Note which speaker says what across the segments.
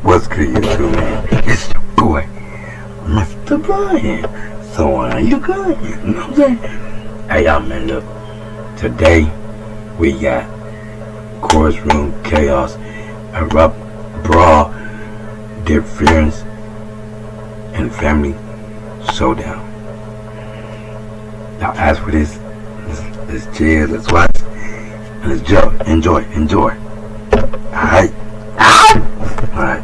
Speaker 1: What's good, YouTube, man? It's your boy, Mr. Brian. So, how you good? You know what I'm saying? Hey, y'all, man, look. Today, we got courtroom chaos, erupt, brawl, interference, and family showdown. Now, as for this, let's chill, let's watch, and let's enjoy. Alright? Alright.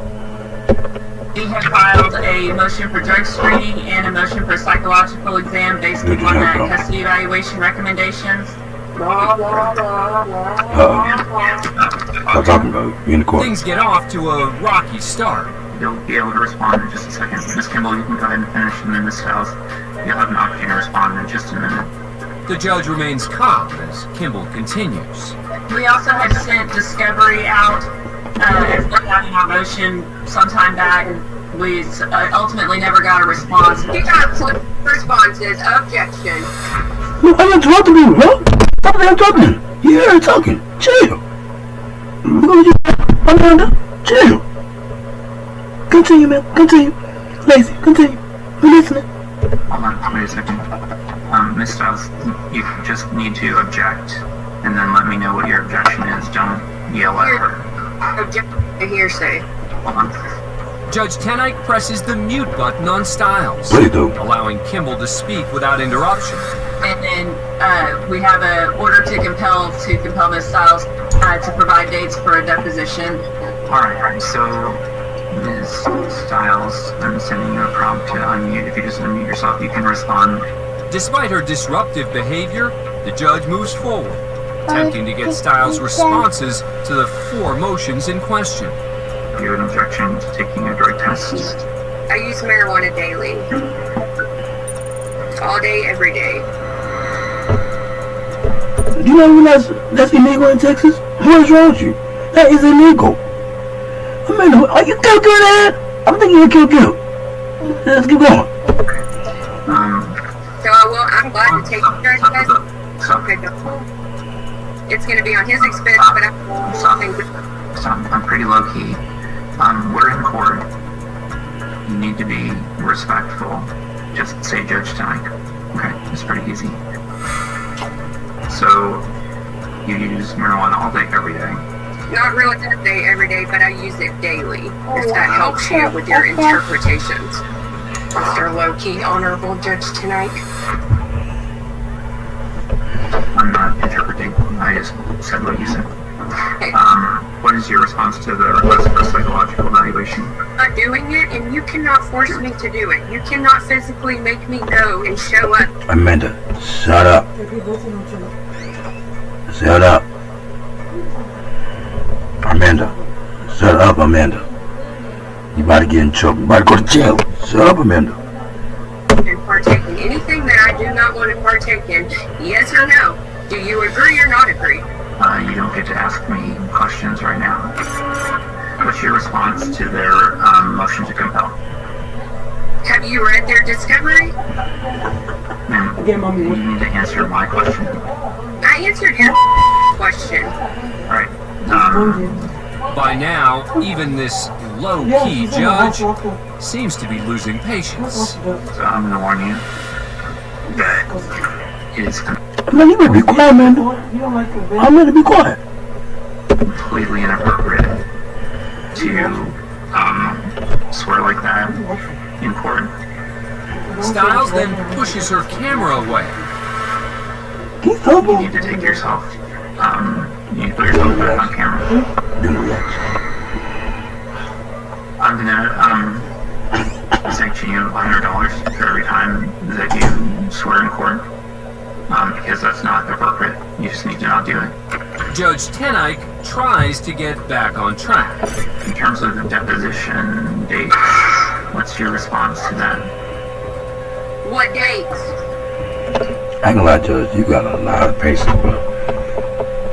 Speaker 2: We have filed a motion for drug screening and a motion for psychological exam based upon that custody evaluation recommendations.
Speaker 1: Stop talking about it. You in the court.
Speaker 3: Things get off to a rocky start.
Speaker 4: You'll be able to respond in just a second. Ms. Kimball, you can go ahead and finish, and then Ms. Stiles, you'll have an opportunity to respond in just a minute.
Speaker 3: The judge remains calm as Kimball continues.
Speaker 2: We also have sent discovery out as we're having our motion sometime back. We ultimately never got a response.
Speaker 5: You got responses. Objection.
Speaker 1: No, I'm not talking to you, bro. Stop the damn talking. You hear her talking. Chill. Amanda, chill. Continue, man. Continue. Lacey, continue. I'm listening.
Speaker 4: Hold on, wait a second. Ms. Stiles, you just need to object, and then let me know what your objection is. Don't yell at her.
Speaker 5: Objection to hearsay.
Speaker 4: Hold on.
Speaker 3: Judge Tenike presses the mute button on Stiles,
Speaker 1: Please do.
Speaker 3: allowing Kimball to speak without interruption.
Speaker 2: And then we have an order to compel Ms. Stiles to provide dates for a deposition.
Speaker 4: Alright, so Ms. Stiles, I'm sending you a prompt to unmute. If you just unmute yourself, you can respond.
Speaker 3: Despite her disruptive behavior, the judge moves forward, attempting to get Stiles' responses to the 4 motions in question.
Speaker 4: Do you have an objection to taking a drug test?
Speaker 5: I use marijuana daily. All day, every day.
Speaker 1: You know that's illegal in Texas? What is wrong with you? That is illegal. Amanda, are you kill that? I'm thinking you're kill. Let's keep going.
Speaker 5: So I'm glad to take the drug test. Okay, it's going to be on his expense, but
Speaker 4: I'm pretty low key. We're in court. You need to be respectful. Just say Judge Tenike. Okay, it's pretty easy. So, you use marijuana all day, every day?
Speaker 5: not really all day, every day, but I use it daily. If that helps you with your interpretations. Mr. Low-key Honorable Judge Tenike.
Speaker 4: I'm not interpreting. I just said what you said.
Speaker 5: Okay.
Speaker 4: What is your response to the request for psychological evaluation?
Speaker 5: I'm not doing it, and you cannot force me to do it. You cannot physically make me go and show up.
Speaker 1: Amanda, shut up. Shut up. Amanda. Shut up, Amanda. You about to get in trouble. You about to go to jail. Shut up, Amanda.
Speaker 5: And partake in anything that I do not want to partake in. Yes or no? Do you agree or not agree?
Speaker 4: You don't get to ask me questions right now. What's your response to their motion to compel?
Speaker 5: Have you read their discovery?
Speaker 4: Ma'am, you need to answer my question.
Speaker 5: I answered your question.
Speaker 4: Alright.
Speaker 3: By now, even this low-key judge seems to be losing patience.
Speaker 4: So I'm going to warn you that it is
Speaker 1: Man, you better be quiet, man. I'm ready to be quiet.
Speaker 4: completely inappropriate to swear like that in court.
Speaker 3: Styles then pushes her camera away.
Speaker 1: Keep talking.
Speaker 4: You need to take yourself, you need to put yourself back on camera.
Speaker 1: Do the reaction.
Speaker 4: I'm gonna, sanction you $100 for every time that you swear in court, because that's not appropriate. You just need to not do it.
Speaker 3: Judge Tenike tries to get back on track.
Speaker 4: In terms of the deposition dates, what's your response to that?
Speaker 5: What dates?
Speaker 1: I ain't gonna lie, Judge. You got a lot of patience, bro.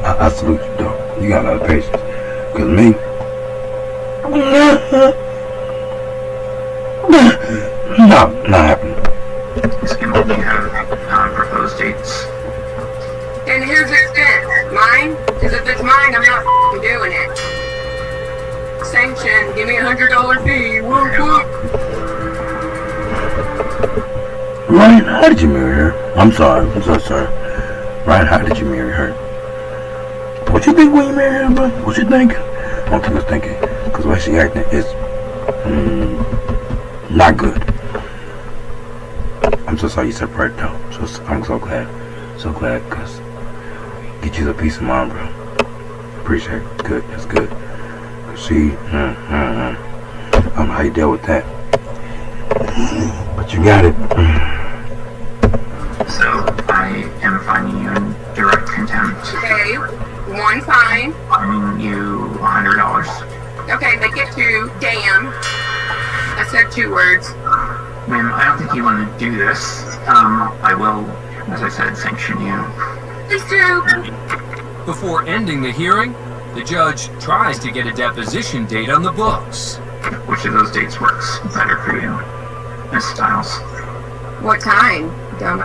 Speaker 1: I salute you, though. You got a lot of patience. Cause me, no, not happening.
Speaker 4: Ms. Kimball, do you have proposed dates?
Speaker 5: And whose expense? Mine? Because if it's mine, I'm not doing it. Sanction probation. Give me $100 fee. Whoop, whoop.
Speaker 1: Ryan, how did you marry her? I'm sorry. I'm so sorry. Ryan, how did you marry her? What you think when you marry her, bro? What you think? I don't think I was thinking. Because the way she acting is not good. I'm so sorry you separated though. I'm so glad. So glad because get you the peace of mind, bro. Appreciate it. Good. That's good. See, I don't know how you deal with that. But you got it.
Speaker 4: So I am finding you in direct contempt.
Speaker 5: Okay, one fine.
Speaker 4: Finding you $100.
Speaker 5: Okay, make it two. Damn. I said 2 words.
Speaker 4: Ma'am, I don't think you want to do this. I will, as I said, sanction you.
Speaker 5: Please do.
Speaker 3: Before ending the hearing, the judge tries to get a deposition date on the books.
Speaker 4: Which of those dates works better for you, Miss Styles?
Speaker 5: What time? Dumb.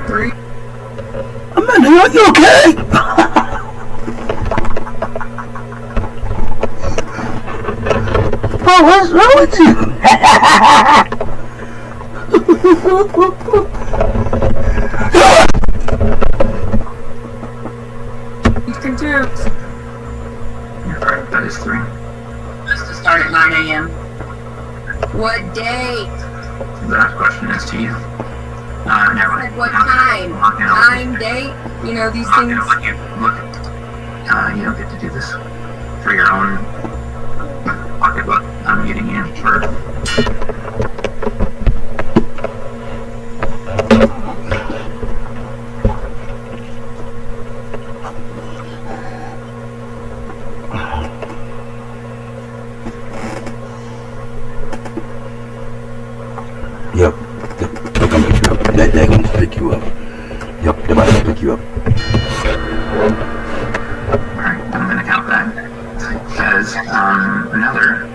Speaker 5: 3.
Speaker 1: Amanda, are you okay? Oh, what's wrong with you?
Speaker 5: You can do.
Speaker 4: You're right, that is 3.
Speaker 2: Supposed to start at 9 a.m.
Speaker 5: What date?
Speaker 4: That question is to you. Never mind.
Speaker 5: What time? Time, date? You know these
Speaker 4: I'm
Speaker 5: things.
Speaker 4: not gonna let you look. You don't get to do this for your own pocketbook. I'm getting in for.
Speaker 1: Yep. They're gonna pick you up. They're gonna pick you up. Yep, they're about to pick you up.
Speaker 4: Alright, I'm gonna count that as another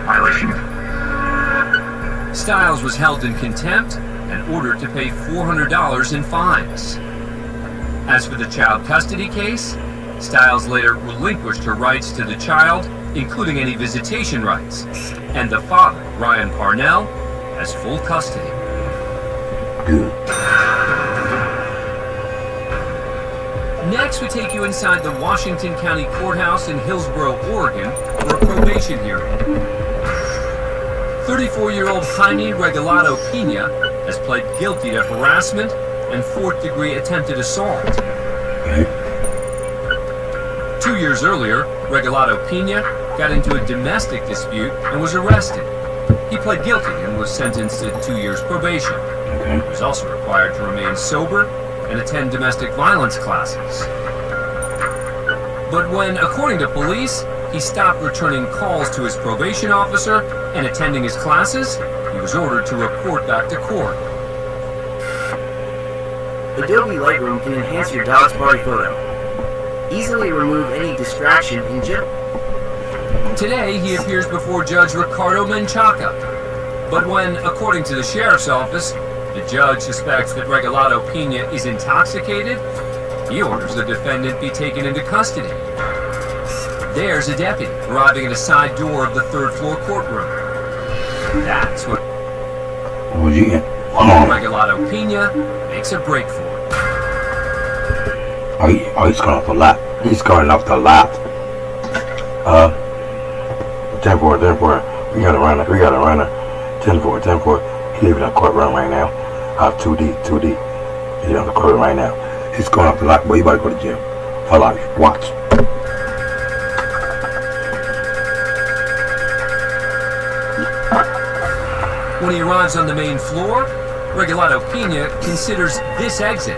Speaker 4: violation.
Speaker 3: Styles was held in contempt and ordered to pay $400 in fines. As for the child custody case, Styles later relinquished her rights to the child, including any visitation rights, and the father, Ryan Parnell, has full custody.
Speaker 1: Good.
Speaker 3: Next, we take you inside the Washington County Courthouse in Hillsboro, Oregon, for a probation hearing. 34-year-old Jaime Regalado Pena has pled guilty to harassment and 4th-degree attempted assault.
Speaker 1: Okay.
Speaker 3: 2 years earlier, Regalado Pena got into a domestic dispute and was arrested. He pled guilty and was sentenced to 2 years probation.
Speaker 1: Okay.
Speaker 3: He was also required to remain sober and attend domestic violence classes. But when, according to police, he stopped returning calls to his probation officer and attending his classes, he was ordered to report back to court.
Speaker 6: Adobe Lightroom can enhance your dog's party photo. Easily remove any distraction in general.
Speaker 3: Today, he appears before Judge Ricardo Menchaca. But when, according to the sheriff's office, the judge suspects that Regalado Pena is intoxicated, he orders the defendant be taken into custody. There's a deputy arriving at a side door of the 3rd floor courtroom. That's what
Speaker 1: What you get?
Speaker 3: Regalado Pena makes a break for it.
Speaker 1: He's going off the lot. He's going off the lot. 10-4. We got a runner. 10-4. He's leaving the courtroom right now. 2D. He's on the courtroom right now. He's going off the lot. Boy, you better go to jail. For life. Watch.
Speaker 3: When he arrives on the main floor, Regalado Pena considers this exit.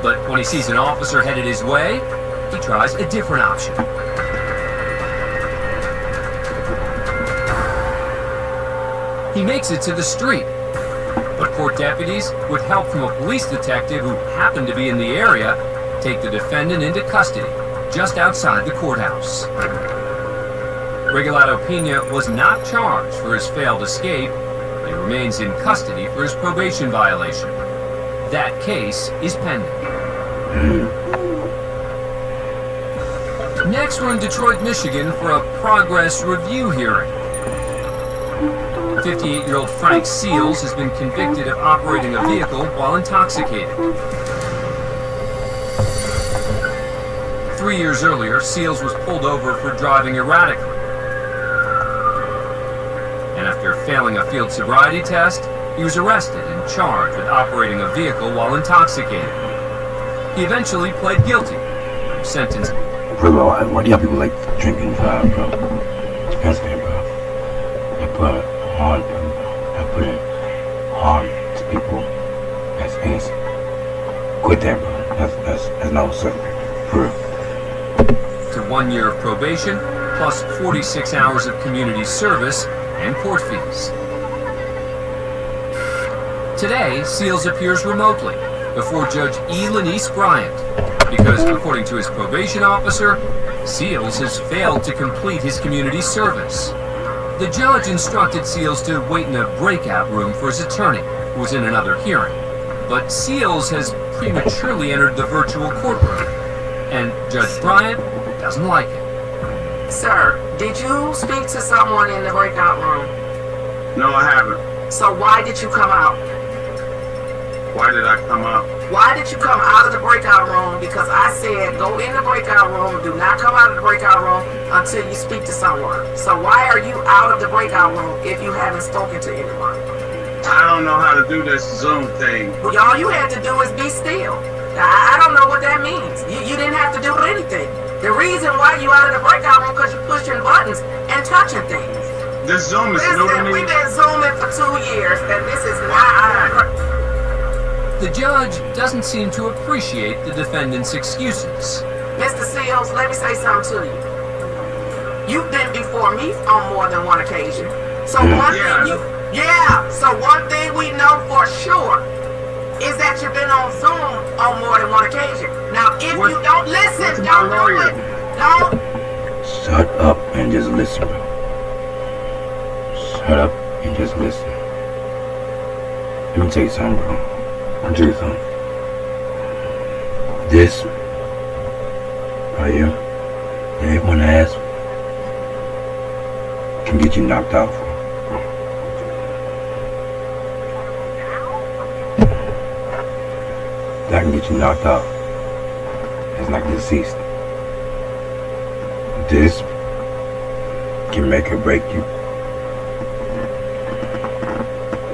Speaker 3: But when he sees an officer headed his way, he tries a different option. He makes it to the street, but court deputies, with help from a police detective who happened to be in the area, take the defendant into custody just outside the courthouse. Regalado Pena was not charged for his failed escape, but he remains in custody for his probation violation. That case is pending. Next, we're in Detroit, Michigan for a progress review hearing. 58-year-old Frank Seals has been convicted of operating a vehicle while intoxicated. 3 years earlier, Seals was pulled over for driving erratically. And after failing a field sobriety test, he was arrested and charged with operating a vehicle while intoxicated. He eventually pled guilty and was sentenced.
Speaker 1: Bro, why do y'all people like drinking and drive, bro? That's me, bro. I put harm, I put in harm to people that's innocent. Quit that, bro. That's not what's up, for real.
Speaker 3: To 1 year of probation, plus 46 hours of community service and court fees. Today, Seals appears remotely before Judge E. Lanice Bryant, because according to his probation officer, Seals has failed to complete his community service. The judge instructed Seals to wait in a breakout room for his attorney, who was in another hearing. But Seals has prematurely entered the virtual courtroom, and Judge Bryant doesn't like it.
Speaker 7: Sir, did you speak to someone in the breakout room?
Speaker 8: No, I haven't.
Speaker 7: So why did you come out?
Speaker 8: Why did I come out?
Speaker 7: Why did you come out of the breakout room? Because I said go in the breakout room, do not come out of the breakout room until you speak to someone. So why are you out of the breakout room if you haven't spoken to anyone?
Speaker 8: I don't know how to do this Zoom thing.
Speaker 7: Well, all you had to do is be still. I don't know what that means. You didn't have to do anything. The reason why you out of the breakout room because you're pushing buttons and touching things.
Speaker 8: This Zoom is new to
Speaker 7: Listen,
Speaker 8: me.
Speaker 7: we've been Zooming for 2 years and this is not...
Speaker 3: The judge doesn't seem to appreciate the defendant's excuses.
Speaker 7: Mr. Seals, let me say something to you. You've been before me on more than one occasion. So one thing we know for sure is that you've been on Zoom on more than one occasion. Now, if you don't listen, don't do it. Don't.
Speaker 1: Shut up and just listen, bro. Shut up and just listen. Let me tell you something, bro. Let me tell you something. This right here, and everyone asks, can get you knocked out for. That can get you knocked out. It's not deceased. This can make or break you.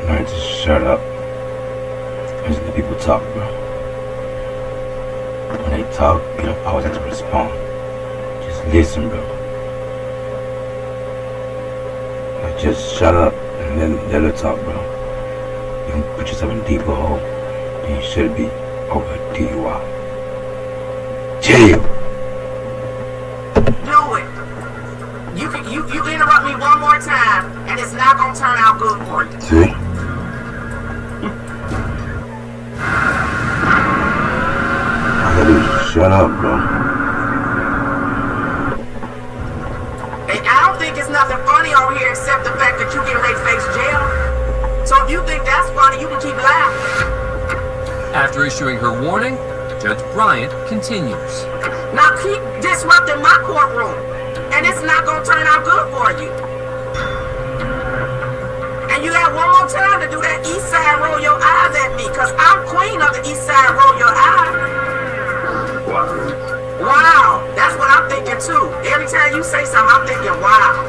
Speaker 1: Learn to shut up. Listen to people talk, bro. When they talk, you don't always have to respond. Just listen, bro. Like, just shut up and then let her talk, bro. You can put yourself in a deeper hole than you should be over a DUI. Jail.
Speaker 7: Do it. You interrupt me one more time, and it's not gonna turn out good for you.
Speaker 1: See? All I gotta do is shut up, bro.
Speaker 7: And I don't think it's nothing funny over here except the fact that you get ready to face jail. So if you think that's funny, you can keep laughing.
Speaker 3: After issuing her warning, Judge Bryant continues.
Speaker 7: Now keep disrupting my courtroom, and it's not gonna turn out good for you. And you got one more time to do that east side roll your eyes at me, cause I'm queen of the east side roll your eyes. Wow, that's what I'm thinking too. Every time you say something, I'm thinking, wow.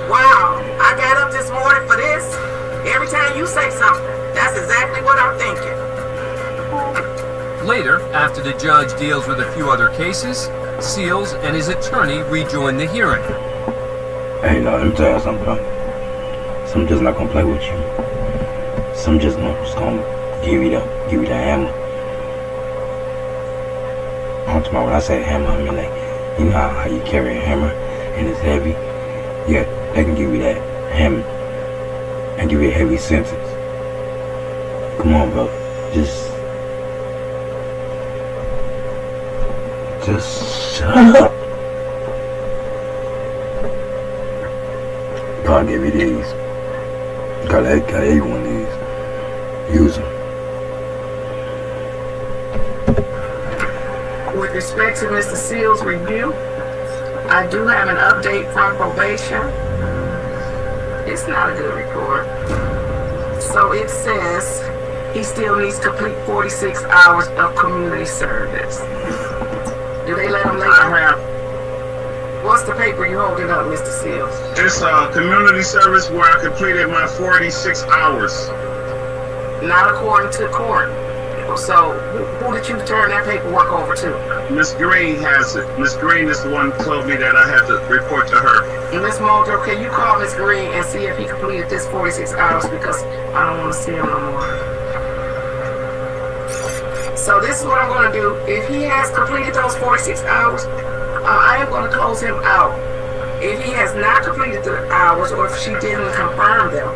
Speaker 7: Wow, I got up this morning for this. Every time you say something, that's exactly what I'm thinking.
Speaker 3: Later, after the judge deals with a few other cases, Seals and his attorney rejoin the hearing.
Speaker 1: Hey, no, let me tell you something, bro. Some just not gonna play with you. Some just gonna give you the hammer. I'm talking about when I say hammer, I mean like, you know how you carry a hammer and it's heavy? Yeah, they can give you that hammer and give you a heavy sentence. Come on, bro. Just shut up. God gave you these. God gave you one of these. Use them.
Speaker 7: with respect to Mr. Seals' review, I do have an update from probation. It's not a good report. So it says he still needs to complete 46 hours of community service. Do they let him lay down? What's the paper you holding up, Mr. Seals?
Speaker 8: It's community service where I completed my 46 hours.
Speaker 7: Not according to court. So who did you turn that paperwork over to?
Speaker 8: Miss Green has it. Miss Green is the one who told me that I had to report to her.
Speaker 7: Miss Muldrow, can you call Miss Green and see if he completed this 46 hours, because I don't want to see him no more. So this is what I'm going to do. If he has completed those 46 hours, I am going to close him out. If he has not completed the hours, or if she didn't confirm them,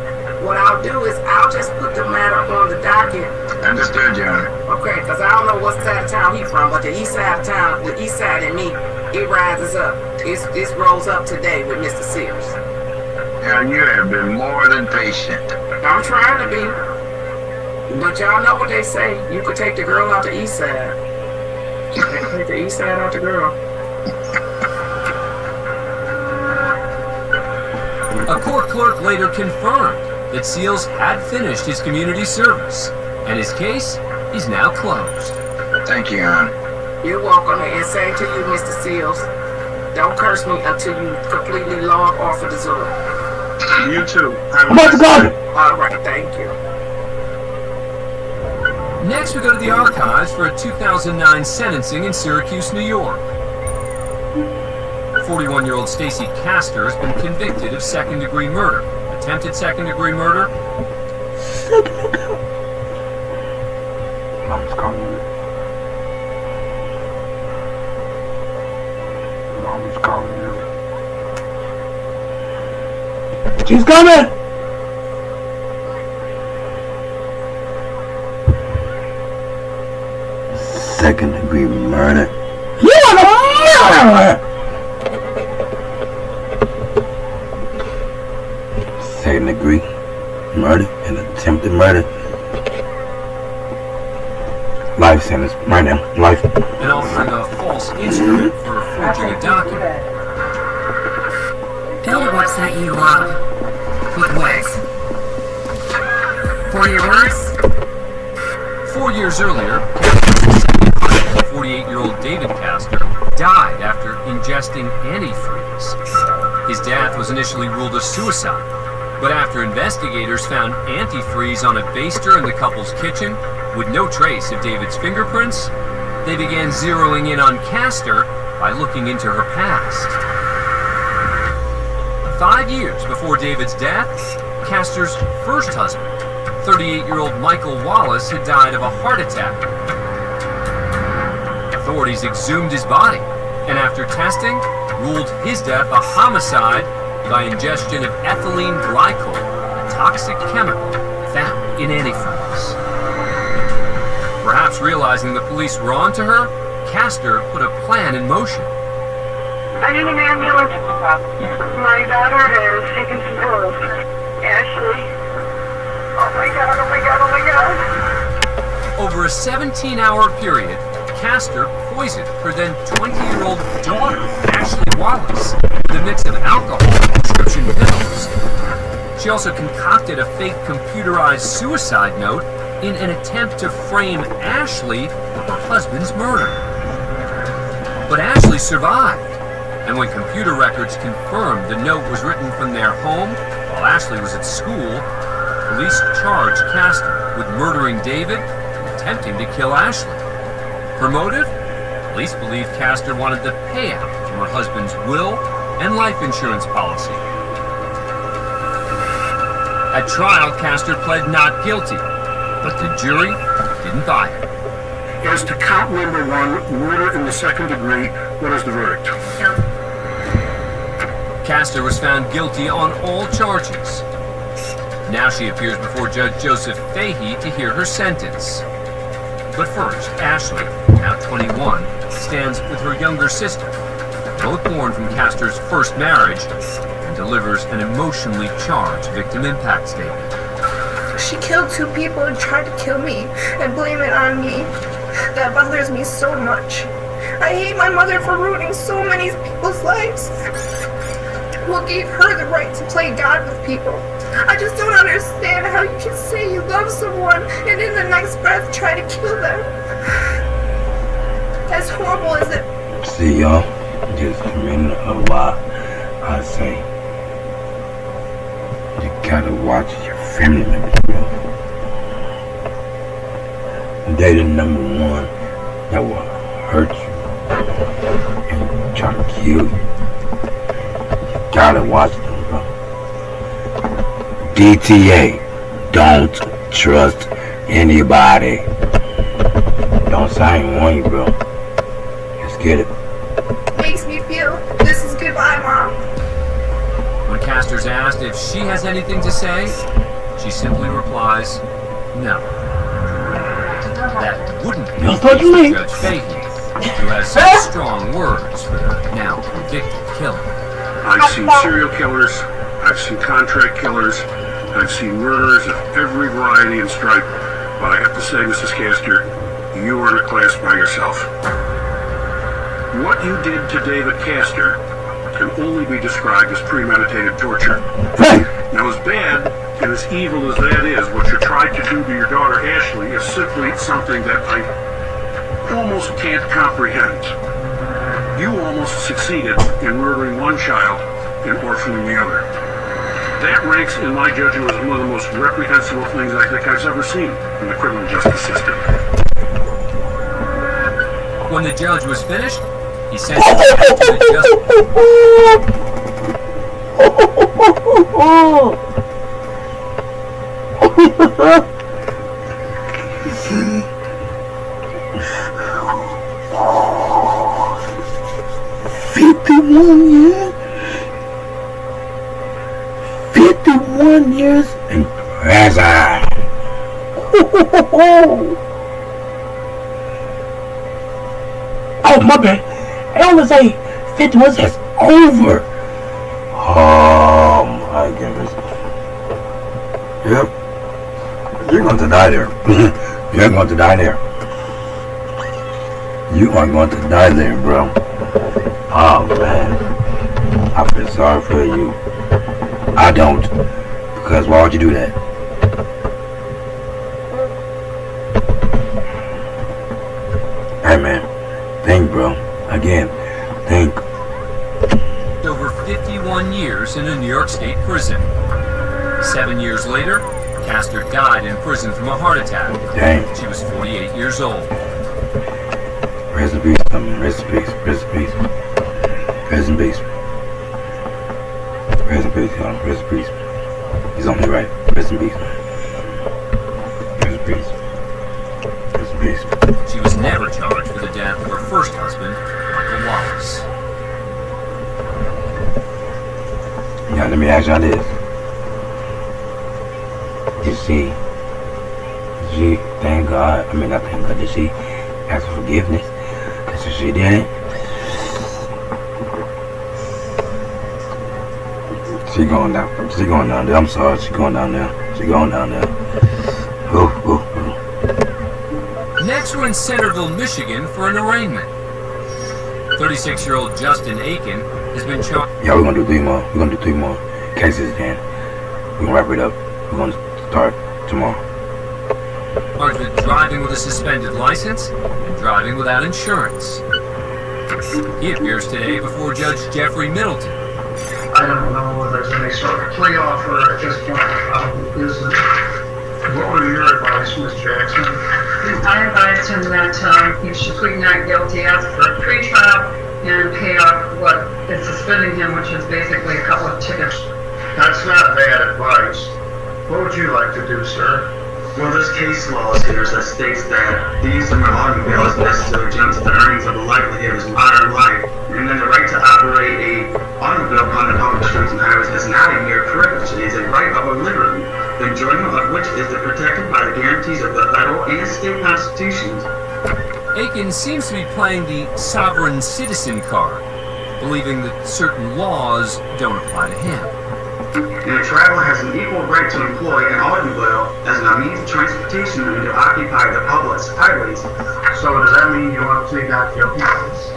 Speaker 7: what I'll do is I'll just put the matter on the docket.
Speaker 9: Understood, Your Honor.
Speaker 7: Okay, because I don't know what side of town he's from, but the east side of town, the east side in me, it rises up. It rolls up today with Mr. Sears.
Speaker 9: And you have been more than patient.
Speaker 7: I'm trying to be. But y'all know what they say. You could take the girl out the east side. You can take the east side out the girl.
Speaker 3: A court clerk later confirmed that Seals had finished his community service, and his case is now closed.
Speaker 9: Thank you, Your Honor.
Speaker 7: You're welcome, and same to you, Mr. Seals. Don't curse me until you completely log off of the Zoom.
Speaker 8: You too.
Speaker 1: I'm about to go.
Speaker 7: All right, thank you.
Speaker 3: Next, we go to the archives for a 2009 sentencing in Syracuse, New York. 41-year-old Stacy Castor has been convicted of second-degree murder. Attempted second-degree murder.
Speaker 1: Mom's calling. Mom's calling you. She's coming! Second-degree murder. You are a murderer! Second-degree murder and attempted murder. Life sentence right now. Life.
Speaker 3: And offering a false instrument for forging a document.
Speaker 10: Build a website you love with Wix. For your words?
Speaker 3: 4 years earlier, 48-year-old David Castor died after ingesting antifreeze. His death was initially ruled a suicide, but after investigators found antifreeze on a baster in the couple's kitchen with no trace of David's fingerprints, they began zeroing in on Castor by looking into her past. 5 years before David's death, Castor's first husband, 38-year-old Michael Wallace, had died of a heart attack. Authorities exhumed his body, and after testing, ruled his death a homicide by ingestion of ethylene glycol, a toxic chemical found in antifreeze. Perhaps realizing the police were onto her, Castor put a plan in motion.
Speaker 11: I need an ambulance. My daughter has taken some pills. Ashley. Oh my god, oh my god, oh my god.
Speaker 3: Over a 17-hour period, Castor poisoned her then 20-year-old daughter, Ashley Wallace, with a mix of alcohol and prescription pills. She also concocted a fake computerized suicide note in an attempt to frame Ashley for her husband's murder. But Ashley survived, and when computer records confirmed the note was written from their home while Ashley was at school, police charged Castor with murdering David and attempting to kill Ashley. Her motive? Police believe Castor wanted the payout from her husband's will and life insurance policy. At trial, Castor pled not guilty, but the jury didn't buy it.
Speaker 12: As to count number 1, murder in the second degree, what is the verdict?
Speaker 3: Castor was found guilty on all charges. Now she appears before Judge Joseph Fahey to hear her sentence. But first, Ashley, now 21, stands with her younger sister, both born from Castor's first marriage, and delivers an emotionally charged victim impact statement.
Speaker 11: She killed 2 people and tried to kill me and blame it on me. That bothers me so much. I hate my mother for ruining so many people's lives. What gave her the right to play God with people? I just don't understand how you can say you love someone and in the next breath try to kill them. As horrible as it...
Speaker 1: See, y'all, just mean a lot. I say, you gotta watch your family members, bro. They the number one that will hurt you and try to kill you. You gotta watch them, bro. DTA, don't trust anybody. Don't sign one, bro. Let's get it.
Speaker 11: Makes me feel this is goodbye, Mom.
Speaker 3: When Castor's asked if she has anything to say, she simply replies, no. That wouldn't be
Speaker 1: That's what you mean.
Speaker 3: Judge Fahey, who has some strong words for the now convicted killer.
Speaker 12: I've seen serial killers, I've seen contract killers, I've seen murderers of every variety and stripe, but I have to say, Mrs. Castor, you are in a class by yourself. What you did to David Castor can only be described as premeditated torture. Now, as bad and as evil as that is, what you tried to do to your daughter Ashley is simply something that I almost can't comprehend. You almost succeeded in murdering one child and orphaning the other. That ranks, in my judgment, as one of the most reprehensible things I think I've ever seen in the criminal justice system.
Speaker 3: When the judge was finished, he sent it to the justice.
Speaker 1: 51 years? 51 years in prison. Oh, my bad. I only say 51 is over. Oh, my goodness. Yep. You're going to die there. You're going to die there. You are going to die there, bro. Oh, man. I feel sorry for you. I don't. Because why would you do that? Hey, man. Think, bro. Again, think.
Speaker 3: Over 51 years in a New York State prison. 7 years later, Castor died in prison from a heart attack.
Speaker 1: Dang.
Speaker 3: She was 48 years old.
Speaker 1: Rest in peace, man. Rest in peace. Rest in peace. Rest in peace. Rest in peace, y'all. Rest in peace. He's on me right. Rest in peace. Rest in peace. Rest in peace.
Speaker 3: She was never charged for the death of her first husband, Michael Wallace.
Speaker 1: Now, let me ask y'all this. Did she, thank God, I mean, not thank God, did she ask for forgiveness? So she did it? She going down there. I'm sorry, she going down there.
Speaker 3: Next, we're in Centerville, Michigan for an arraignment. 36-year-old Justin Aiken has been charged.
Speaker 1: Yeah, we're gonna do three more cases then. We're gonna wrap it up. We're gonna start tomorrow.
Speaker 3: Charged with driving with a suspended license and driving without insurance. He appears today before Judge Jeffrey Middleton.
Speaker 12: I don't know whether there's any sort of plea offer at this point. What would your advice, Ms. Jackson?
Speaker 2: I advised him that he should plead not guilty, ask for a pre-trial, and pay off what is suspending him, which is basically a couple of tickets.
Speaker 12: That's not bad advice. What would you like to do, sir?
Speaker 13: Well, there's case laws here that states that the use of an automobile is necessary to the earnings of a livelihood is modern life, and then the right to operate a automobile on the public streets and highways is not a mere privilege, it is a right of a liberty, the enjoyment of which is protected by the guarantees of the federal and state constitutions.
Speaker 3: Aiken seems to be playing the sovereign citizen card, believing that certain laws don't apply to him.
Speaker 13: And a traveler has an equal right to employ an automobile as a means of transportation and to occupy the public's highways.
Speaker 12: So does that mean you want to plead not guilty?
Speaker 13: Yes.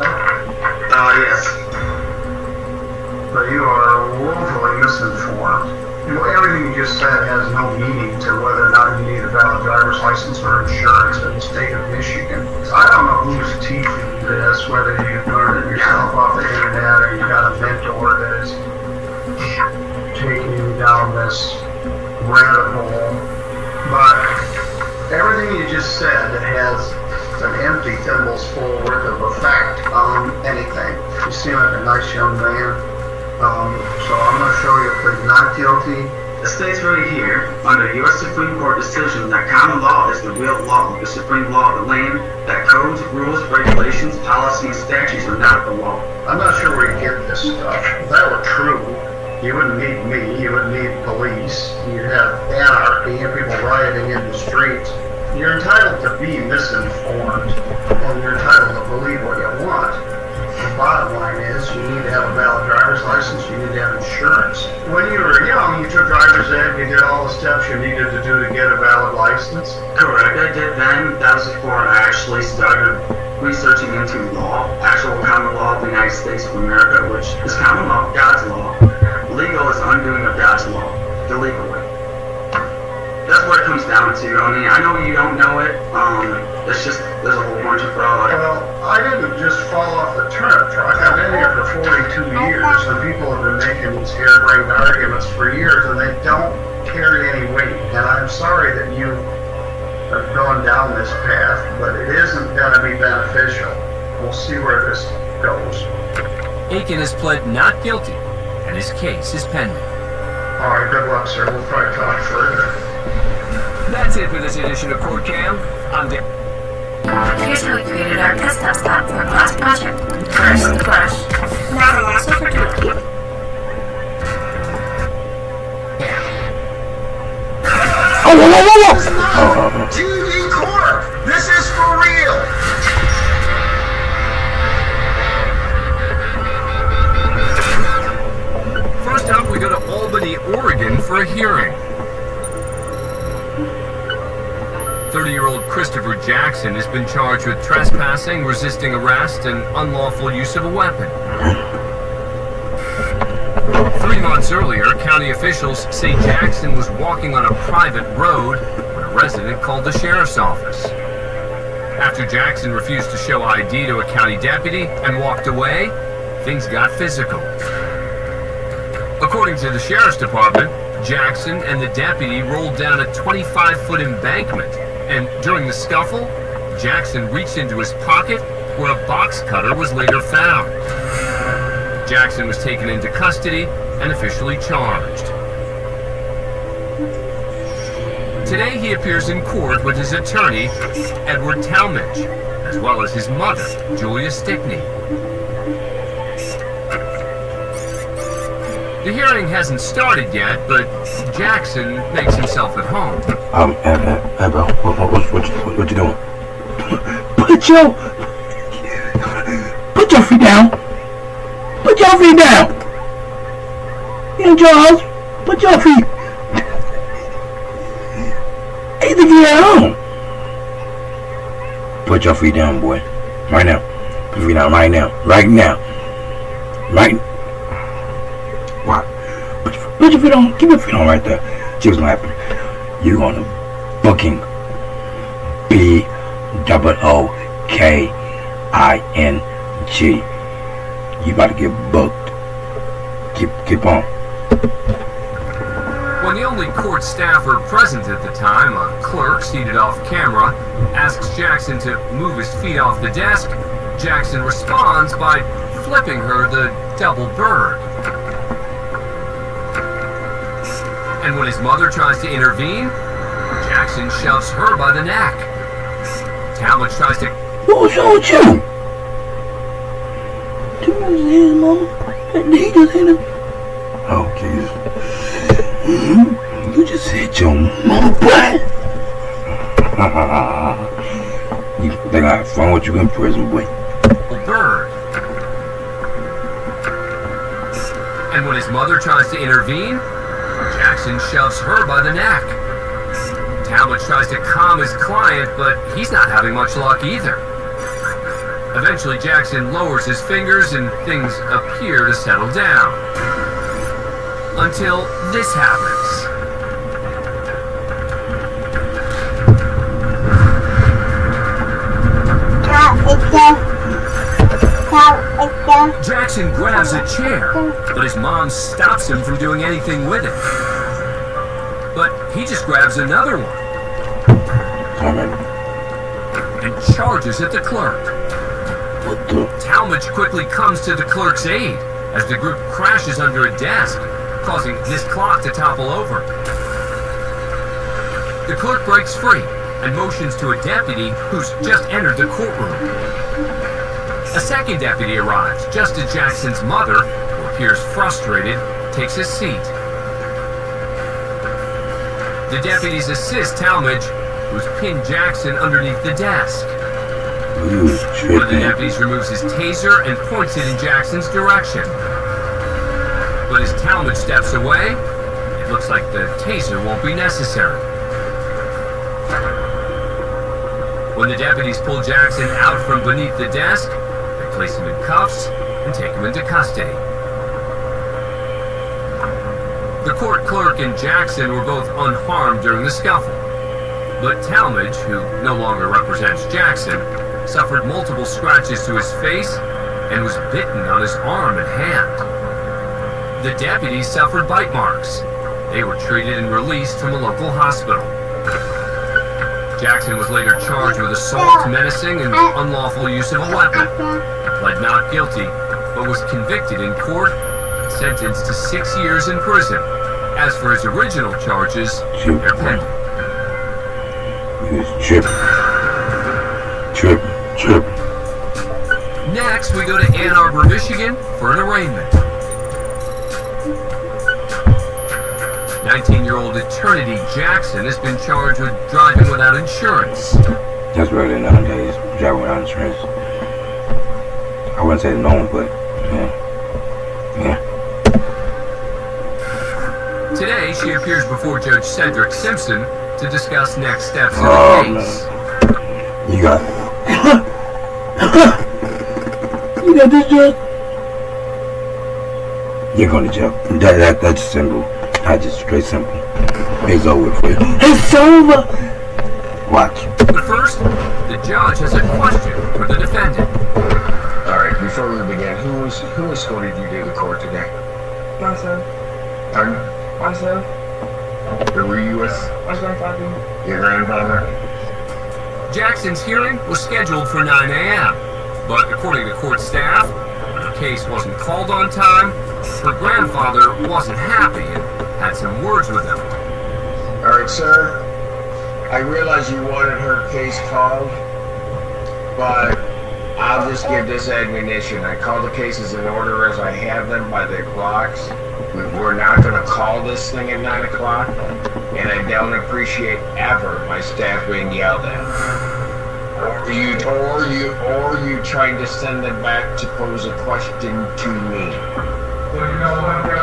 Speaker 12: But you are woefully misinformed. Everything you just said has no meaning to whether or not you need a valid driver's license or insurance in the state of Michigan. I don't know who's teaching this, whether you learned it yourself off the internet or you got a mentor that is taking you down this rabbit hole. But everything you just said has an empty thimble's full worth of effect on anything. You seem like a nice young man. So I'm going to show you a plea not guilty.
Speaker 13: It states right here, under U.S. Supreme Court decision, that common law is the real law, the supreme law of the land, that codes, rules, regulations, policies, and statutes are not the law.
Speaker 12: I'm not sure where you get this stuff. If that were true, you wouldn't need me, you wouldn't need police, you'd have anarchy and people rioting in the streets. You're entitled to be misinformed, and you're entitled to believe what you want. The bottom line is you need to have a valid driver's license, you need to have insurance. When you were young, you took driver's ed, you did all the steps you needed to do to get a valid license.
Speaker 13: Correct, I did then. That was before I actually started researching into law, actual common law of the United States of America, which is common law, God's law. Legal is undoing of God's law, the legal way. That's what it comes down to. I mean, I know you don't know it. It's just, there's a whole bunch of fraud.
Speaker 12: Well, I didn't just fall off the turnip truck. I've been here for 42 years, and people have been making these harebrained arguments for years, and they don't carry any weight. And I'm sorry that you have gone down this path, but it isn't going to be beneficial. We'll see where this goes.
Speaker 3: Aiken has pled not guilty, and his case is pending.
Speaker 12: All right, good luck, sir. We'll probably talk further.
Speaker 3: That's it for this edition of Court Cam. I'm Dan.
Speaker 10: Here's how we created our desktop stop for a class project. First, brush. Now the last one for tweaking.
Speaker 1: Oh, whoa.
Speaker 9: TV Court! This is for real!
Speaker 3: First up, we go to Albany, Oregon for a hearing. 30-year-old Christopher Jackson has been charged with trespassing, resisting arrest, and unlawful use of a weapon. 3 months earlier, county officials say Jackson was walking on a private road when a resident called the sheriff's office. After Jackson refused to show ID to a county deputy and walked away, things got physical. According to the sheriff's department, Jackson and the deputy rolled down a 25-foot embankment, and during the scuffle, Jackson reached into his pocket where a box cutter was later found. Jackson was taken into custody and officially charged. Today he appears in court with his attorney, Edward Talmadge, as well as his mother, Julia Stickney. The hearing hasn't started yet, but Jackson makes himself at home.
Speaker 1: Ebba, what you doing? Put your feet down. Put your feet down. Yeah, Charles, put your feet. Hey, the get home. Put your feet down, boy. Right now. Put your feet down right now. Right now. Right now. What? Put your feet on. Keep your feet on right there. See what's gonna happen. You're gonna booking BOOKING. You about to get booked. Keep on.
Speaker 3: When the only court staffer present at the time, a clerk seated off camera, asks Jackson to move his feet off the desk, Jackson responds by flipping her the double bird. And when his mother tries to intervene, Jackson shoves her by the neck. Talmadge tries to...
Speaker 1: What was wrong with you? Did his mama? Did he just hit him? Oh, Jesus. You just hit your mama, boy. They gonna have fun with you in prison, boy.
Speaker 3: Bird. And when his mother tries to intervene, Jackson shoves her by the neck. Talmadge tries to calm his client, but he's not having much luck either. Eventually, Jackson lowers his fingers and things appear to settle down. Until this happens. Jackson grabs a chair, but his mom stops him from doing anything with it. But he just grabs another one and charges at the clerk. Talmadge quickly comes to the clerk's aid as the group crashes under a desk, causing this clock to topple over. The clerk breaks free and motions to a deputy who's just entered the courtroom. A second deputy arrives just as Jackson's mother, who appears frustrated, takes his seat. The deputies assist Talmadge, who's pinned Jackson underneath the desk. One of the deputies removes his taser and points it in Jackson's direction. But as Talmadge steps away, it looks like the taser won't be necessary. When the deputies pull Jackson out from beneath the desk, they place him in cuffs and take him into custody. The court clerk and Jackson were both unharmed during the scuffle. But Talmadge, who no longer represents Jackson, suffered multiple scratches to his face and was bitten on his arm and hand. The deputies suffered bite marks. They were treated and released from a local hospital. Jackson was later charged with assault, menacing, and unlawful use of a weapon. He pled not guilty, but was convicted in court and sentenced to 6 years in prison. As for his original charges, they're pending.
Speaker 1: He was tripping.
Speaker 3: Next, we go to Ann Arbor, Michigan for an arraignment. 19-year-old Eternity Jackson has been charged with driving without insurance.
Speaker 1: That's really nowadays, driving without insurance. I wouldn't say no, but yeah.
Speaker 3: Today, she appears before Judge Cedric Simpson to discuss next steps in the case.
Speaker 1: Man. You got this, Judge? You're going to jail. That's simple. That's just straight simple. It's over for you. It's over! Watch.
Speaker 3: But first, the judge has a question for the defendant.
Speaker 14: Alright, before we begin, who escorted you to the court today?
Speaker 11: Myself.
Speaker 14: Pardon?
Speaker 11: Myself.
Speaker 14: Who were you with?
Speaker 11: My grandfather.
Speaker 14: Your grandfather?
Speaker 3: Jackson's hearing was scheduled for 9 a.m., but according to court staff, the case wasn't called on time. Her grandfather wasn't happy and had some words with him.
Speaker 14: Alright, sir. I realize you wanted her case called, but I'll just give this admonition. I call the cases in order as I have them by the blocks. We're not going to call this thing at 9 o'clock, and I don't appreciate ever my staff being yelled at. Or you trying to send them back to pose a question to me.
Speaker 15: Well, you know what, bro?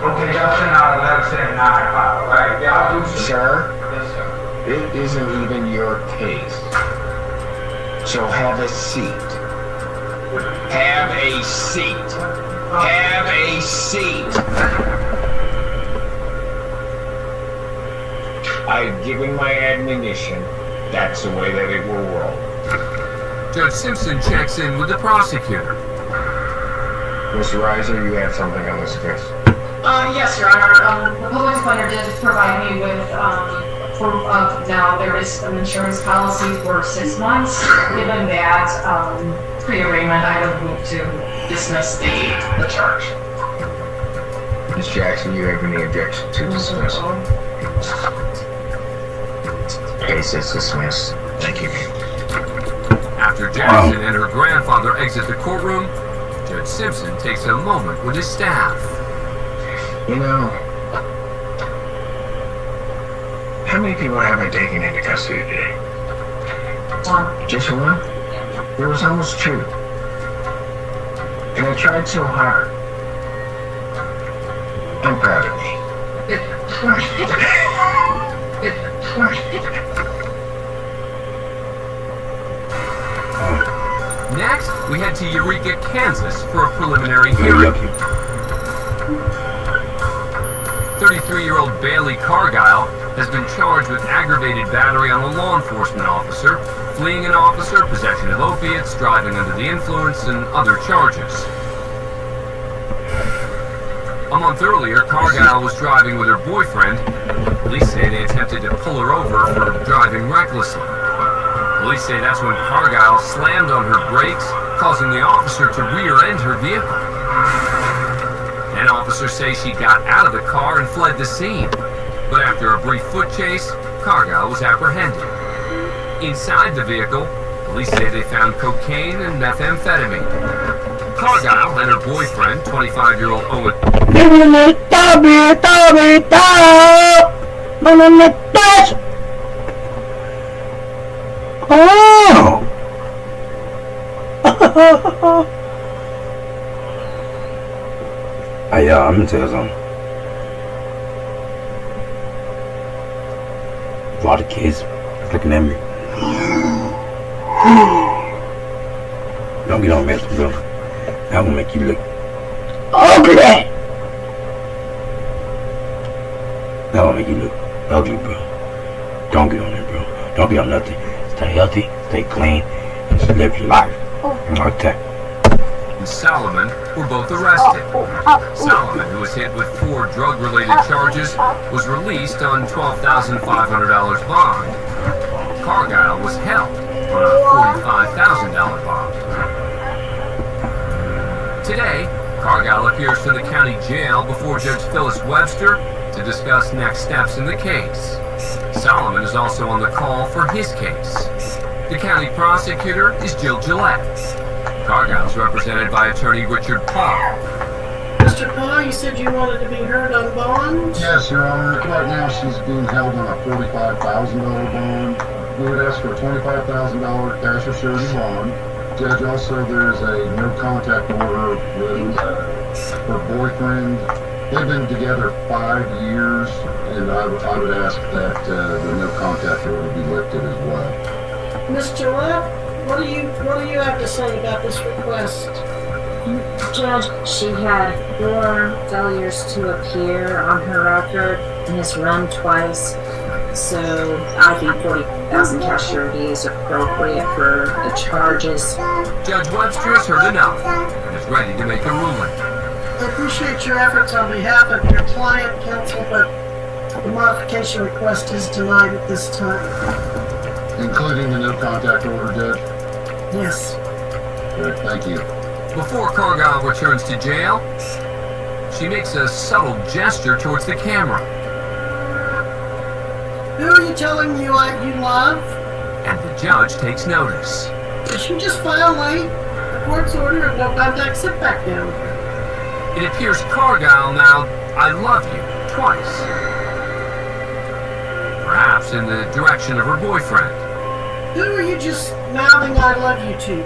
Speaker 15: Okay, y'all send out a letter saying 9 o'clock, right? Y'all do.
Speaker 14: Sir?
Speaker 15: Yes, sir.
Speaker 14: It isn't even your case. So have a seat. Have a seat. Have a seat. I've given my admonition. That's the way that it will roll.
Speaker 3: Judge Simpson checks in with the prosecutor.
Speaker 14: Mr. Reiser, you have something on this case?
Speaker 16: Yes, Your Honor. The public defender did provide me with proof of now there is an insurance policy for 6 months. Given that pre-arraignment, I would move to dismiss the charge.
Speaker 14: Ms. Jackson, you have any objection to dismissal? Case is dismissed. Thank you.
Speaker 3: After Jackson and her grandfather exit the courtroom, Judge Simpson takes a moment with his staff.
Speaker 14: You know, how many people have I taken into custody today?
Speaker 16: One.
Speaker 14: Just one? There was almost 2. And I tried so hard. I'm proud of me.
Speaker 3: Next, we head to Eureka, Kansas for a preliminary hearing. 33-year-old Bailey Cargyle has been charged with aggravated battery on a law enforcement officer, fleeing an officer, possession of opiates, driving under the influence, and other charges. A month earlier, Cargyle was driving with her boyfriend. Police say they attempted to pull her over for driving recklessly. Police say that's when Cargyle slammed on her brakes, causing the officer to rear-end her vehicle. Then officers say she got out of the car and fled the scene. But after a brief foot chase, Cargyle was apprehended. Inside the vehicle, police say they found cocaine and methamphetamine. Cargyle and her boyfriend, 25-year-old Owen.
Speaker 1: Oh! Hey, y'all, I'm gonna tell you something. A lot of kids looking at me. Don't get on mess, bro. That will make you look ugly. That will make you look ugly, bro. Don't get on there, bro. Don't get on nothing. Stay healthy, stay clean, and just live your life. Like that.
Speaker 3: And Solomon were both arrested. Solomon, who was hit with 4 drug-related charges, was released on $12,500 bond. Cargyle was held on a $45,000 bond. Today, Cargyle appears from the county jail before Judge Phyllis Webster to discuss next steps in the case. Solomon is also on the call for his case. The county prosecutor is Jill Gillette. Cargyle is represented by attorney Richard Paul.
Speaker 17: Mr. Paul, you said you wanted to be heard on bond?
Speaker 12: Yes, Your Honor. Right now she's being held on a $45,000 bond. We would ask for a $25,000 cash or surety bond. Judge, also there's a no contact order with her boyfriend. They've been together 5 years, and I would ask that the no contact order be lifted as well.
Speaker 17: Mr. Webb, what do you have to say about this request?
Speaker 18: Judge, she had 4 failures to appear on her record and has run twice. So I think 40,000 cash surety is appropriate for the charges.
Speaker 3: Judge Webster has heard enough and is ready to make a ruling.
Speaker 17: I appreciate your efforts on behalf of your client, counsel, but the modification request is denied at this time.
Speaker 12: Including the no contact order, Judge?
Speaker 17: Yes.
Speaker 12: Good, thank you.
Speaker 3: Before Cargyle returns to jail, she makes a subtle gesture towards the camera.
Speaker 17: Who are you telling you love?
Speaker 3: And the judge takes notice.
Speaker 17: Did you just violate the court's order of no contact? Sit back down.
Speaker 3: It appears Cargyle now, I love you, twice. Perhaps in the direction of her boyfriend.
Speaker 17: Who are you just mouthing I love you to?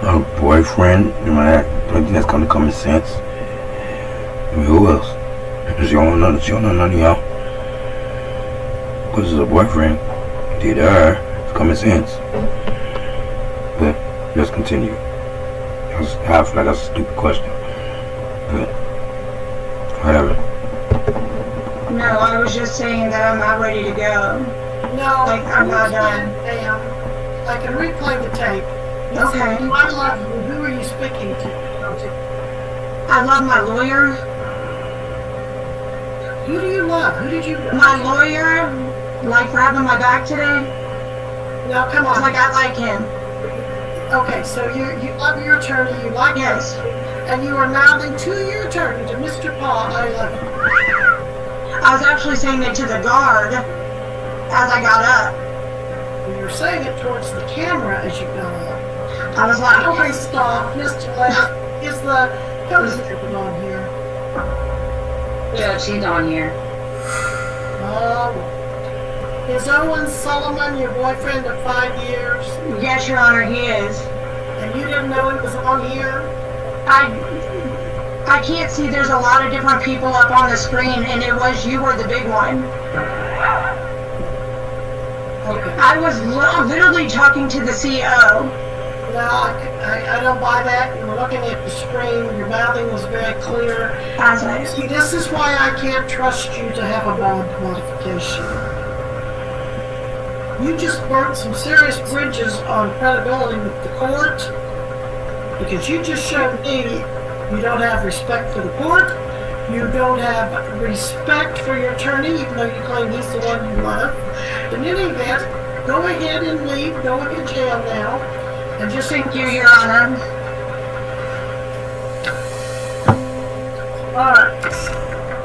Speaker 1: Her boyfriend, you know, I think that's kind of common sense. I mean, who else? She don't know none of y'all. Because it's a boyfriend. Did her. It's common sense. But let's continue. I feel like that's a stupid question. But whatever.
Speaker 19: No, I was just saying that I'm not ready to go.
Speaker 17: No,
Speaker 19: like I'm not done.
Speaker 17: I can replay the tape.
Speaker 19: Okay.
Speaker 17: I love you. Who are you speaking to?
Speaker 19: I love my lawyer.
Speaker 17: Who do you love? Who did you?
Speaker 19: My lawyer. Like grabbing my back today.
Speaker 17: No, come on.
Speaker 19: Like I like him.
Speaker 17: Okay, so you love your attorney. You like him, and you are mouthing to your attorney, to Mr. Paul, I love you.
Speaker 19: I was actually saying it to the guard as I got up.
Speaker 17: You were saying it towards the camera as you got up.
Speaker 19: I was like,
Speaker 17: okay, stop, Mr. Last. Is the co-defendant on here?
Speaker 18: Judge, he's on here.
Speaker 17: Is Owen Solomon your boyfriend of 5 years?
Speaker 19: Yes, Your Honor, he is.
Speaker 17: And you didn't know he was on here?
Speaker 19: I I can't see, there's a lot of different people up on the screen, and it was you were the big one.
Speaker 17: Okay.
Speaker 19: I was literally talking to the CEO.
Speaker 17: No, I don't buy that. You were looking at the screen. Your mouthing was very clear. See, this is why I can't trust you to have a bond modification. You just burnt some serious bridges on credibility with the court because you just showed me you don't have respect for the court. You don't have respect for your attorney, even though you claim he's the one you love. In any event, go ahead and leave. Go to jail now. And just
Speaker 19: thank you, Your Honor.
Speaker 17: Alright.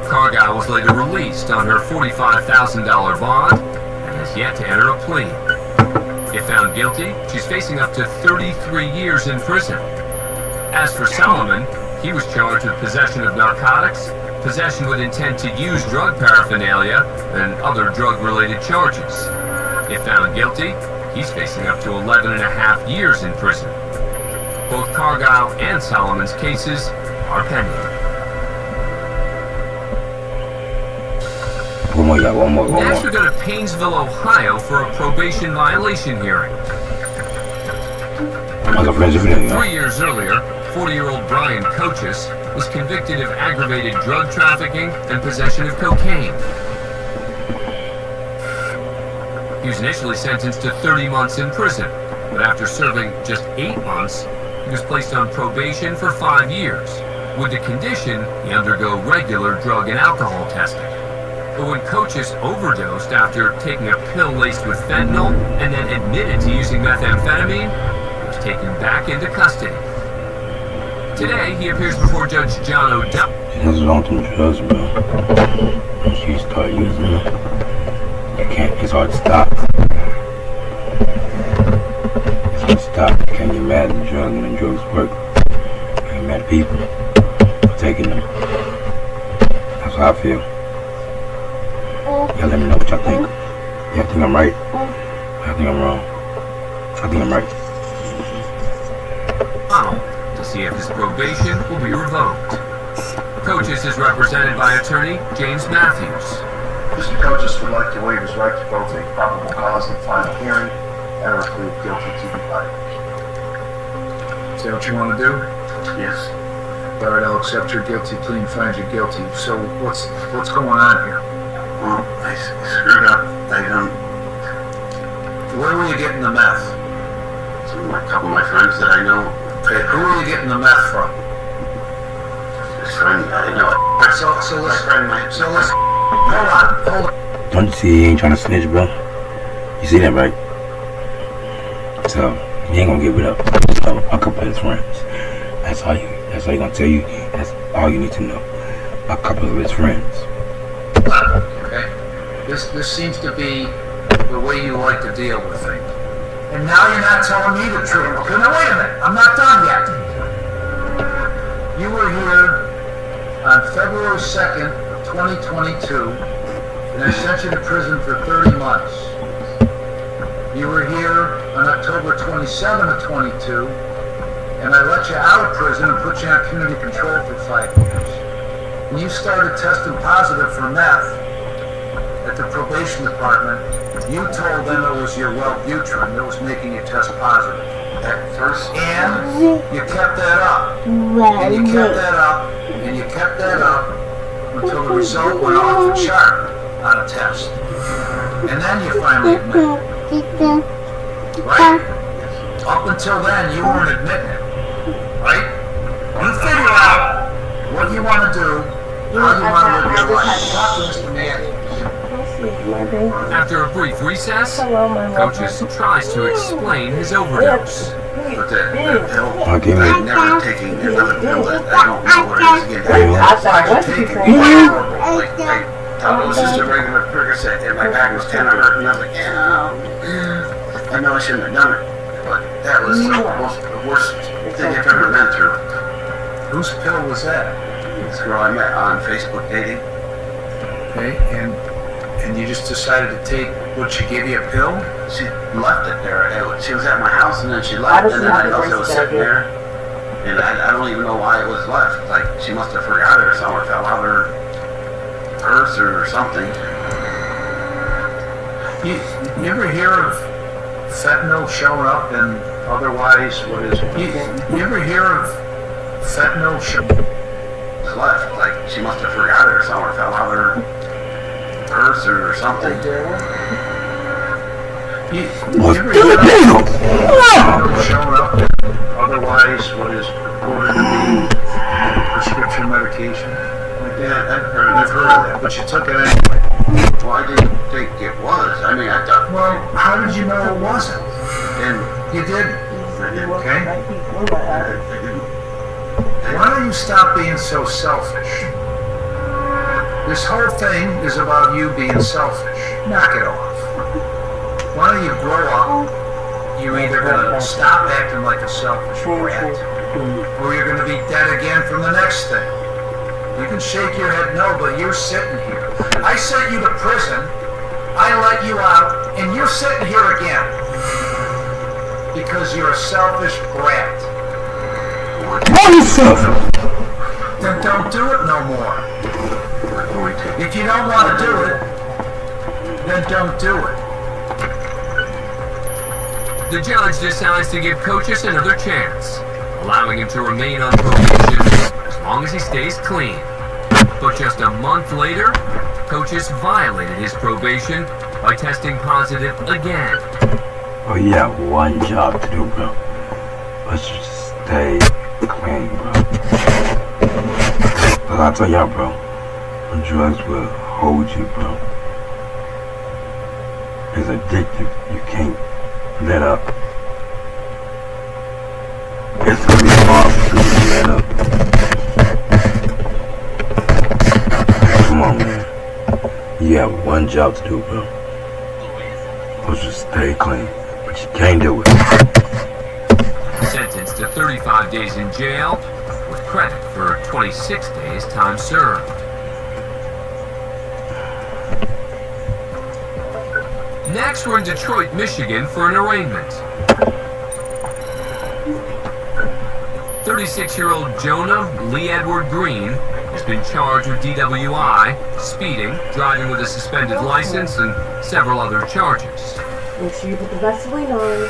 Speaker 3: Cargyle was later released on her $45,000 bond and has yet to enter a plea. If found guilty, she's facing up to 33 years in prison. As for Solomon, he was charged with possession of narcotics, possession with intent to use drug paraphernalia, and other drug-related charges. If found guilty, he's facing up to 11.5 years in prison. Both Cargyle and Solomon's cases are pending. Next, we go to Painesville, Ohio for a probation violation hearing. 3 years earlier, 40-year-old Brian Coaches was convicted of aggravated drug trafficking and possession of cocaine. He was initially sentenced to 30 months in prison, but after serving just 8 months, he was placed on probation for 5 years, with the condition he undergo regular drug and alcohol testing. But when Coaches overdosed after taking a pill laced with fentanyl and then admitted to using methamphetamine, he was taken back into custody. Today, he appears before Judge John O'Dell.
Speaker 1: That's long term drugs, bro. Once you start using them, it's hard to stop. It's hard to stop. You can't get mad at the drug when the drugs work. You can't get mad at people for taking them. That's how I feel. Y'all let me know what y'all think. Y'all think I'm right? Y'all think I'm wrong? I think I'm right.
Speaker 3: To see if his probation will be revoked. Coaches is represented by attorney James Matthews.
Speaker 20: Mr. Coaches would like to waive his right to both a probable cause and final hearing and or plead guilty to the indictment.
Speaker 21: Is that what you want to do?
Speaker 20: Yes.
Speaker 21: All right, I'll accept your guilty plea and find you guilty. So what's going on here?
Speaker 20: Well, I screwed up.
Speaker 21: Where were you getting the meth?
Speaker 20: A couple of my friends that I know.
Speaker 21: Okay, who are you getting the meth from?
Speaker 20: His friend, I know.
Speaker 21: So let's hold on.
Speaker 1: Don't you see he ain't trying to snitch, bro? You see that, right? So he ain't gonna give it up. So a couple of his friends. That's all he gonna tell you. That's all you need to know. A couple of his friends.
Speaker 21: Okay. This seems to be the way you like to deal with things. And now you're not telling me the truth. Okay, now wait a minute. I'm not done yet. You were here on February 2nd, 2022, and I sent you to prison for 30 months. You were here on October 27 of 22, and I let you out of prison and put you on community control for 5 years. And you started testing positive for meth at the probation department. You told them it was your Wellbutrin that was making you test positive at first, and you kept that up, and you kept that up, and you kept that up until the result went off the chart on a test, and then you finally admitted it, right? Up until then, you weren't admitting it, right? You figure out what you want to do, how you want to live your life. Talk to Mr. Manning.
Speaker 3: After a brief recess, Coaches tries to explain his overdose.
Speaker 20: But that pill, I'm never taking another pill that I don't know what it is again. I thought it was just a regular Percocet, and my back was kind of hurting, and I was like, yeah, I know I shouldn't have done it, but that was the worst thing I've ever been through.
Speaker 21: Whose pill was that?
Speaker 20: This girl I met on Facebook dating.
Speaker 21: Okay, and you just decided to take, what, she gave you a pill?
Speaker 20: She left it there. She was at my house and then she left, and then I know she was sitting there. And I don't even know why it was left. Like, she must have forgot it or something, or fell out of her purse or something.
Speaker 21: You ever hear of fentanyl showing up and otherwise, what is it? You ever hear of fentanyl
Speaker 20: left? Like, she must have forgot it or something, or fell out of her purse or something. You ever hear of fentanyl showing up and otherwise, what is reported to be prescription medication? Yeah, I've
Speaker 21: heard of that, but you took it anyway.
Speaker 20: Well, I didn't think it was. I mean, I thought.
Speaker 21: Well, how did you know it wasn't?
Speaker 20: And
Speaker 21: you didn't. Okay? Why don't you stop being so selfish? This whole thing is about you being selfish. Knock it off. Why don't you grow up? You're either going to stop acting like a selfish brat, or you're going to be dead again from the next thing. You can shake your head no, but you're sitting here. I sent you to prison, I let you out, and you're sitting here again. Because you're a selfish brat. Then don't do it no more. If you don't want to do it, then don't do it.
Speaker 3: The judge decides to give Coaches another chance, allowing him to remain on probation as long as he stays clean. But just a month later, Coaches violated his probation by testing positive again.
Speaker 1: Oh, you have one job to do, bro. Let's just stay clean, bro. But I'll tell y'all, bro, drugs will hold you, bro. It's addictive. You can't let up. It's gonna be hard for you to let up. Come on, man. You have one job to do, bro. Let's just stay clean. But you can't do it.
Speaker 3: Sentenced to 35 days in jail, with credit for 26 days time served. Next, we're in Detroit, Michigan for an arraignment. 36-year-old Jonah Lee Edward Green has been charged with DWI, speeding, driving with a suspended license, and several other charges.
Speaker 5: Make sure you put the Vaseline on.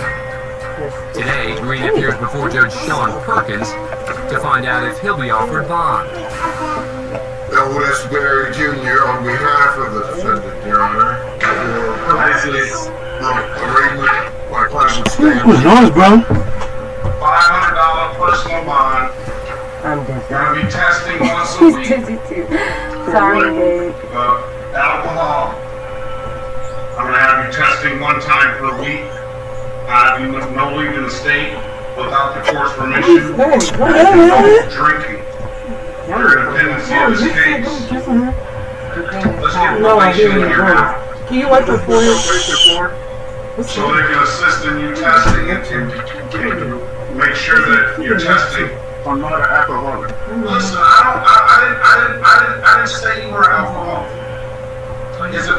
Speaker 3: Today, Green appears before Judge Sean Perkins to find out if he'll be offered bond.
Speaker 22: L.S. Berry Jr. on behalf of the defendant, Your Honor. For purposes of arraignment by class stand.
Speaker 1: What's yours, bro?
Speaker 22: $500 personal bond.
Speaker 5: I'm dizzy.
Speaker 22: Gonna be testing once a week.
Speaker 5: She's dizzy too. Sorry, babe.
Speaker 22: Alcohol. I'm gonna have you testing one time per week. You no leaving the state without the court's permission. No drinking. Your dependency of this case. Let's get probation in here now.
Speaker 5: Can you wipe the forehead?
Speaker 22: So they can assist in you testing and make sure that you're testing. I'm not an alcoholic. Listen, I didn't say you were an alcoholic. Is it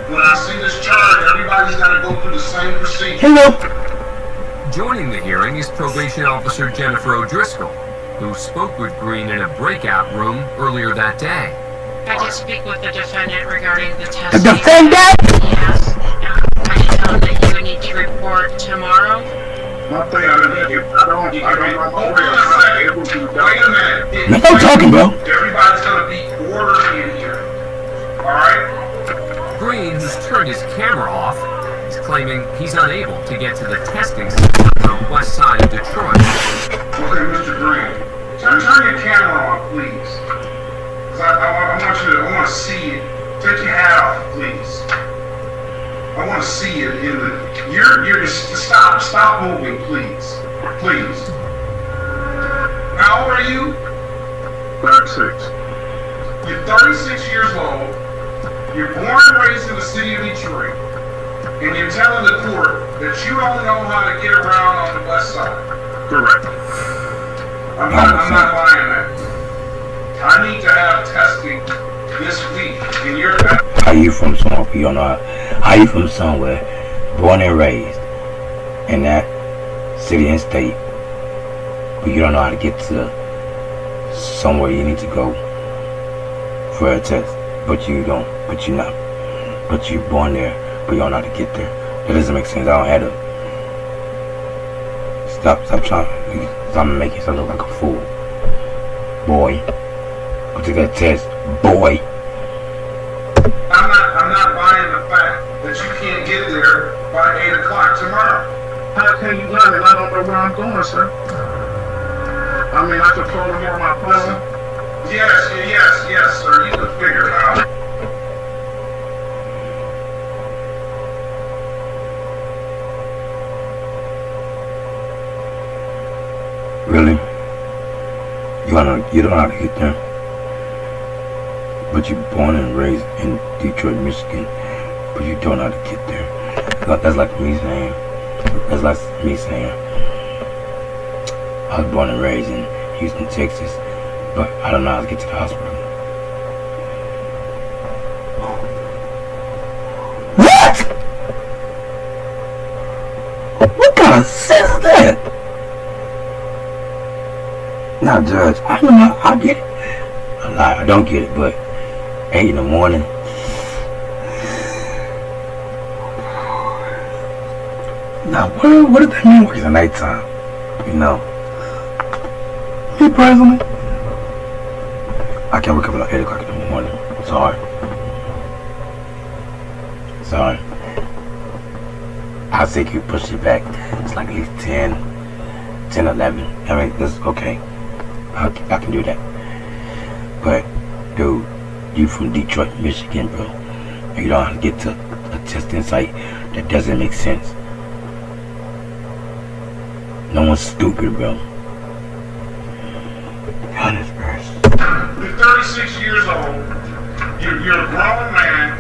Speaker 22: when I see this charge, everybody's got to go through the same procedure.
Speaker 3: Joining the hearing is probation officer Jennifer O'Driscoll, who spoke with Green in a breakout room earlier that day.
Speaker 23: I did speak with the defendant regarding the testing.
Speaker 1: The defendant?
Speaker 23: Yes. I did tell him that you would need to report tomorrow.
Speaker 22: Nothing. I don't know. Wait a minute.
Speaker 1: That's what I'm talking about.
Speaker 22: Everybody's going to be orderly in here. Alright?
Speaker 3: Green, who's turned his camera off, is claiming he's unable to get to the testing center on the west side of Detroit.
Speaker 22: Okay, Mr. Green. Turn your camera on, please. I want to see you. Take your hat off, please. I want to see you in the. You're just stop moving, please. Please. How old are you? 36. You're 36 years old. You're born and raised in the city of Detroit. And you're telling the court that you don't know how to get around on the west side. Correct. I'm not buying that. I need to have testing this week, and you're.
Speaker 1: Are you from somewhere? You don't know. Are you from somewhere, born and raised in that city and state, but you don't know how to get to somewhere you need to go for a test, but you don't, but you're not, but you're born there, but you don't know how to get there. That doesn't make sense. I don't have to. Stop trying. Stop making yourself look like a fool, boy. Go take that test, boy.
Speaker 22: I'm not buying the fact that you can't get there by 8 o'clock tomorrow.
Speaker 12: How can you learn it? I don't know where I'm going, sir. I mean, I could call them on my phone.
Speaker 22: Yes, sir. You can figure it out.
Speaker 1: Really? You don't know how to get there. But you're born and raised in Detroit, Michigan, but you don't know how to get there. That's like me saying, I was born and raised in Houston, Texas, but I don't know how to get to the hospital. What? What kind of sense is that? Now, Judge, I don't know, I get it. I don't get it, but 8 in the morning. Now, what does that mean? Works at nighttime, you know. Me personally, I can't wake up at 8 o'clock in the morning. Sorry. I think you push it back. It's like at least 10, 11. I mean, that's okay. I can do that. But, dude, you from Detroit, Michigan, bro. And you don't know how to get to a testing site. That doesn't make sense. No one's stupid, bro. Goodness gracious.
Speaker 22: You're 36 years old. You're a grown man.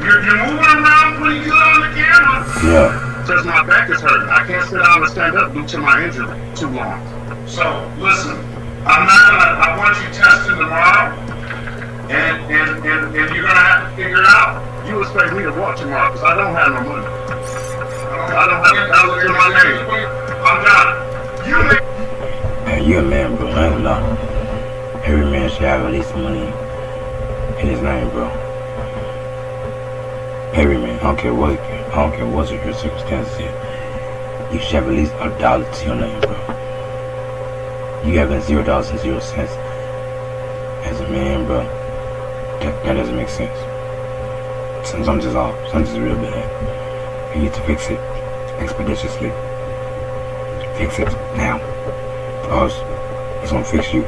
Speaker 22: You're moving around pretty good on the camera.
Speaker 1: Yeah.
Speaker 12: Because my back is hurting. I can't sit down and stand up due to my injury too long.
Speaker 22: So, listen. I want you tested tomorrow, and you're gonna have to figure it out.
Speaker 12: You expect me to walk tomorrow because I don't have no money. I don't have a dollar to my name.
Speaker 22: I'm done.
Speaker 1: Man, you a man, bro. I don't know. Every man should have at least some money in his name, bro. Every man. I don't care what your circumstances is. You should have at least $1 to your name, bro. You having $0 and 0 cents as a man, bro. That doesn't make sense. Something's off. Something's real bad. You need to fix it expeditiously. Fix it now. Or else it's gonna fix you.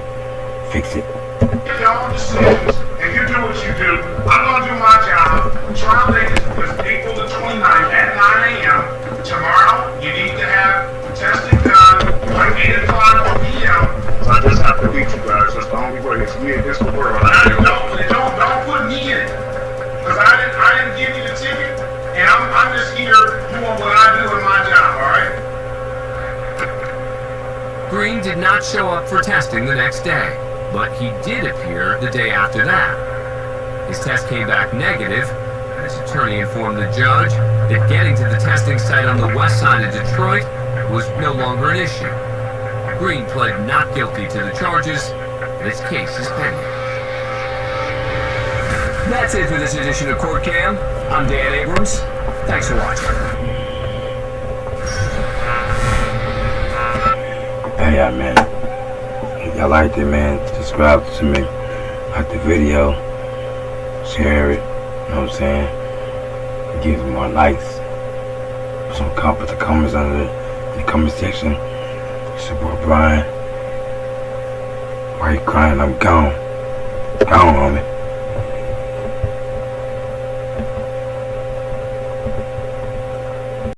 Speaker 1: Fix it.
Speaker 22: Make your own decisions, and you do what you do. I'm gonna do my job. Trial date is April the 29th at 9 a.m. Tomorrow, you need to have testing done by 8 o'clock p.m.
Speaker 12: So I just have to beat you guys. That's the only way. It's me against the world.
Speaker 22: Don't put me in it. Because I didn't give you the ticket, and I'm just here doing what I do in my job, alright?
Speaker 3: Green did not show up for testing the next day, but he did appear the day after that. His test came back negative, and his attorney informed the judge that getting to the testing site on the west side of Detroit was no longer an issue. Green pled not guilty to the charges, and his case is pending. That's it for this edition of Court Cam. I'm Dan Abrams. Thanks for watching.
Speaker 1: Hey, man. If y'all liked it, man, subscribe to me. Like the video. Share it. You know what I'm saying? Give me more likes. Put the comments under in the comment section. It's your boy Brian. Why you crying? I'm gone. Gone, homie.